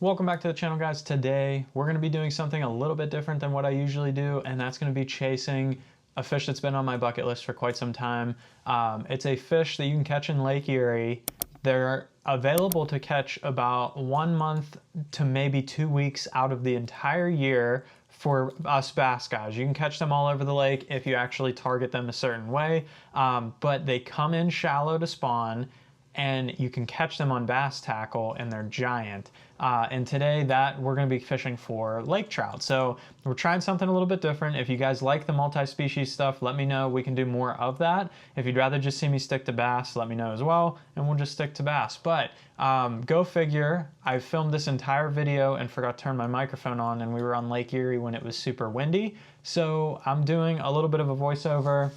Welcome back to the channel, guys. Today we're going to be doing something a little bit different than what I usually do, and that's going to be chasing a fish that's been on my bucket list for quite some time. It's a fish that you can catch in Lake Erie. They're available to catch about 1 month to maybe 2 weeks out of the entire year for us bass guys. You can catch them all over the lake if you actually target them a certain way, but they come in shallow to spawn, and you can catch them on bass tackle, and they're giant. And today we're going to be fishing for lake trout. So we're trying something a little bit different. If you guys like the multi-species stuff, let me know. We can do more of that. If you'd rather just see me stick to bass, let me know as well, and we'll just stick to bass. But go figure, I filmed this entire video and forgot to turn my microphone on, and we were on Lake Erie when it was super windy. So I'm doing a little bit of a voiceover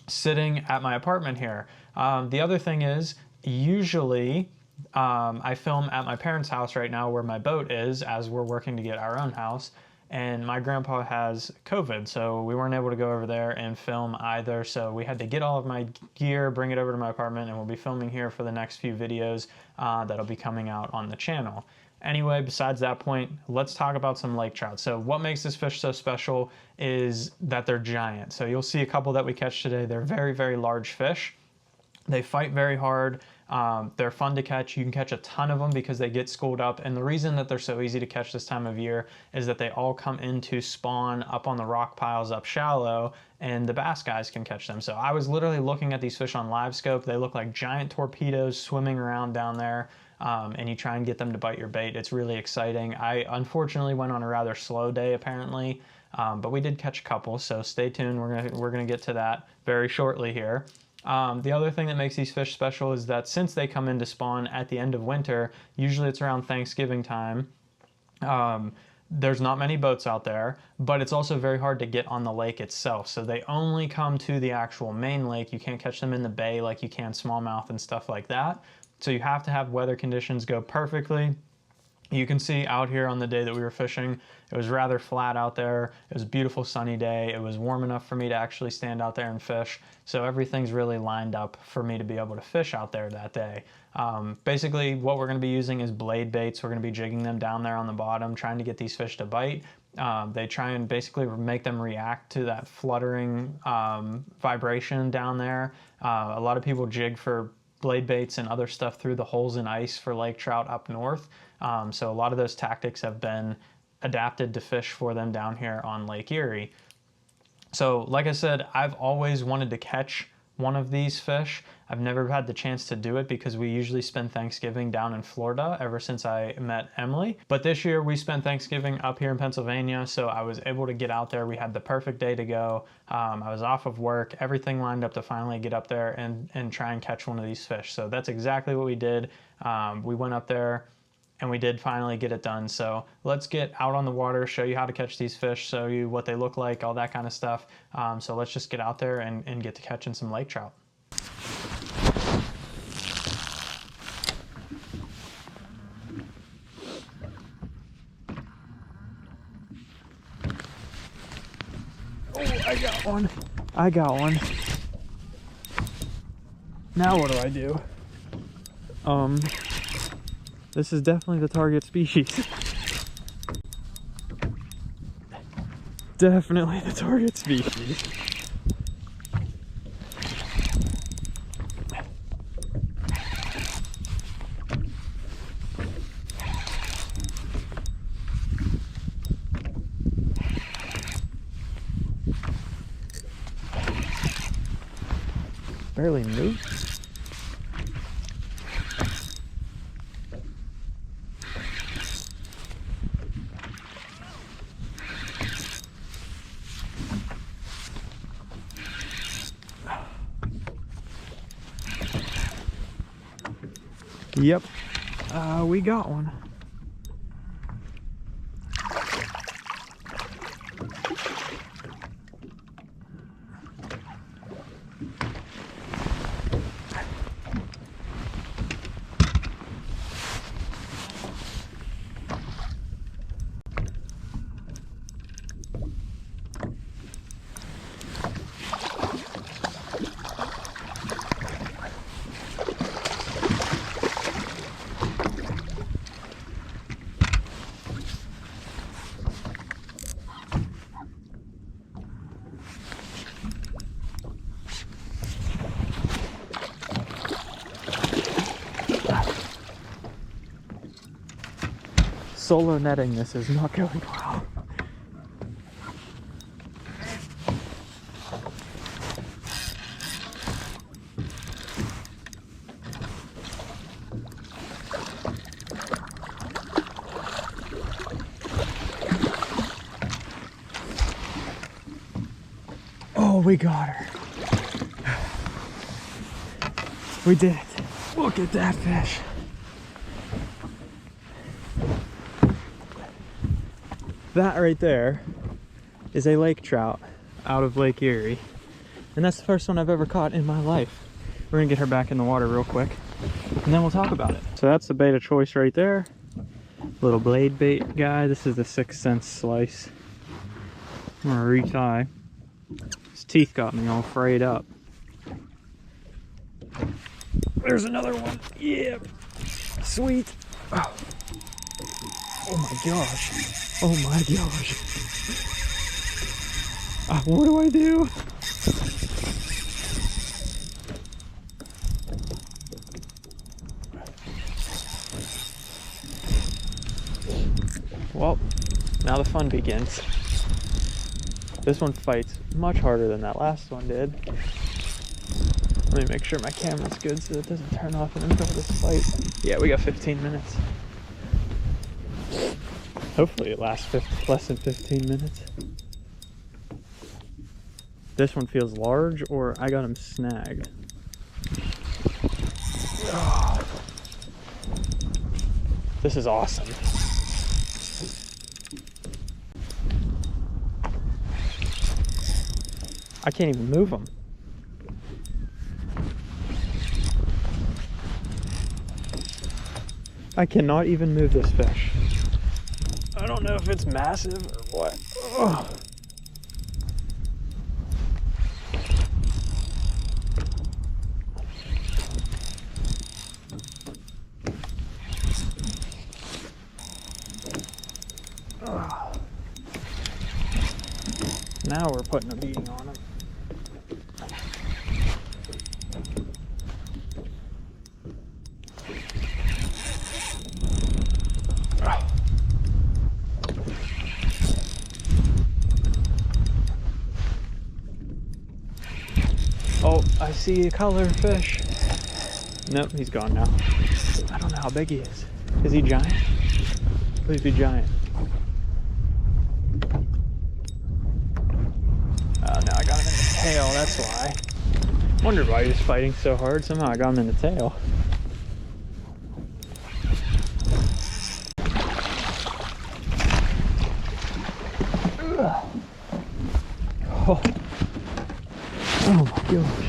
sitting at my apartment here. The other thing is, usually I film at my parents' house right now where my boat is, as we're working to get our own house, and my grandpa has COVID, so we weren't able to go over there and film either. So we had to get all of my gear, bring it over to my apartment, and we'll be filming here for the next few videos that'll be coming out on the channel. Anyway, besides that point, let's talk about some lake trout. So what makes this fish so special is that they're giant. So you'll see a couple that we catch today. They're very, very large fish. They fight very hard. They're fun to catch. You can catch a ton of them because they get schooled up. And the reason that they're so easy to catch this time of year is that they all come into spawn up on the rock piles up shallow, and the bass guys can catch them. So I was literally looking at these fish on live scope. They look like giant torpedoes swimming around down there. And you try and get them to bite your bait. It's really exciting. I unfortunately went on a rather slow day apparently, but we did catch a couple. So stay tuned. We're gonna get to that very shortly here. The other thing that makes these fish special is that since they come into spawn at the end of winter, usually it's around Thanksgiving time, there's not many boats out there, but it's also very hard to get on the lake itself. So they only come to the actual main lake. You can't catch them in the bay like you can smallmouth and stuff like that. So you have to have weather conditions go perfectly. You can see out here on the day that we were fishing, it was rather flat out there. It was a beautiful sunny day. It was warm enough for me to actually stand out there and fish. So everything's really lined up for me to be able to fish out there that day. Basically, what we're going to be using is blade baits. We're going to be jigging them down there on the bottom, trying to get these fish to bite. They try and basically make them react to that fluttering vibration down there. A lot of people jig for blade baits and other stuff through the holes in ice for lake trout up north. So a lot of those tactics have been adapted to fish for them down here on Lake Erie. So like I said, I've always wanted to catch one of these fish. I've never had the chance to do it because we usually spend Thanksgiving down in Florida ever since I met Emily. But this year we spent Thanksgiving up here in Pennsylvania, so I was able to get out there. We had the perfect day to go. I was off of work, everything lined up to finally get up there and try and catch one of these fish. So that's exactly what we did. We went up there and we did finally get it done. So let's get out on the water, show you how to catch these fish, show you what they look like, all that kind of stuff. So let's just get out there and get to catching some lake trout. Oh, I got one. I got one. Now what do I do? This is definitely the target species. Definitely the target species. Barely moved. Yep, we got one. Solo netting this is not going well. Oh, we got her. We did it. Look at that fish. That right there is a lake trout out of Lake Erie. And that's the first one I've ever caught in my life. We're gonna get her back in the water real quick and then we'll talk about it. So that's the bait of choice right there. Little blade bait guy. This is the 6 cent slice. I'm gonna retie. His teeth got me all frayed up. There's another one. Yeah. Sweet. Oh, oh my gosh. Oh my gosh. What do I do? Well, now the fun begins. This one fights much harder than that last one did. Let me make sure my camera's good so it doesn't turn off in the middle of this fight. Yeah, we got 15 minutes. Hopefully it lasts less than 15 minutes. This one feels large, or I got him snagged. Oh. This is awesome. I can't even move them. I cannot even move this fish. I don't know if it's massive or what. Oh. Oh. Now we're putting a beating on him. Oh, I see a color fish. Nope, he's gone now. I don't know how big he is. Is he giant? Please be giant. Oh, no, I got him in the tail, that's why. Wondered why he was fighting so hard. Somehow I got him in the tail. Oh. Oh my gosh.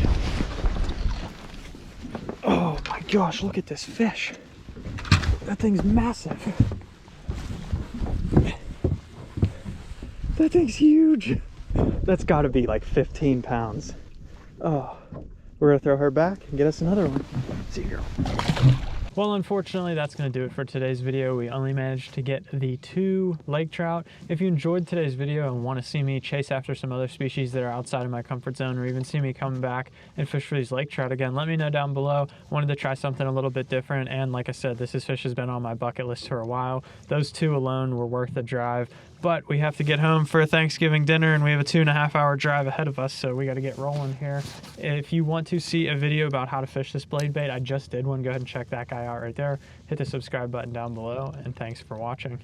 Oh my gosh, look at this fish. That thing's massive. That thing's huge. That's gotta be like 15 pounds. Oh, we're gonna throw her back and get us another one. See you, girl. Well, unfortunately, that's going to do it for today's video. We only managed to get the 2 lake trout. If you enjoyed today's video and want to see me chase after some other species that are outside of my comfort zone, or even see me come back and fish for these lake trout again, let me know down below. Wanted to try something a little bit different, and like I said, this fish has been on my bucket list for a while. Those 2 alone were worth the drive, but we have to get home for Thanksgiving dinner, and we have a 2.5-hour drive ahead of us, so we got to get rolling here. If you want to see a video about how to fish this blade bait, I just did one. Go ahead and check that guy out right there. Hit the subscribe button down below, and thanks for watching.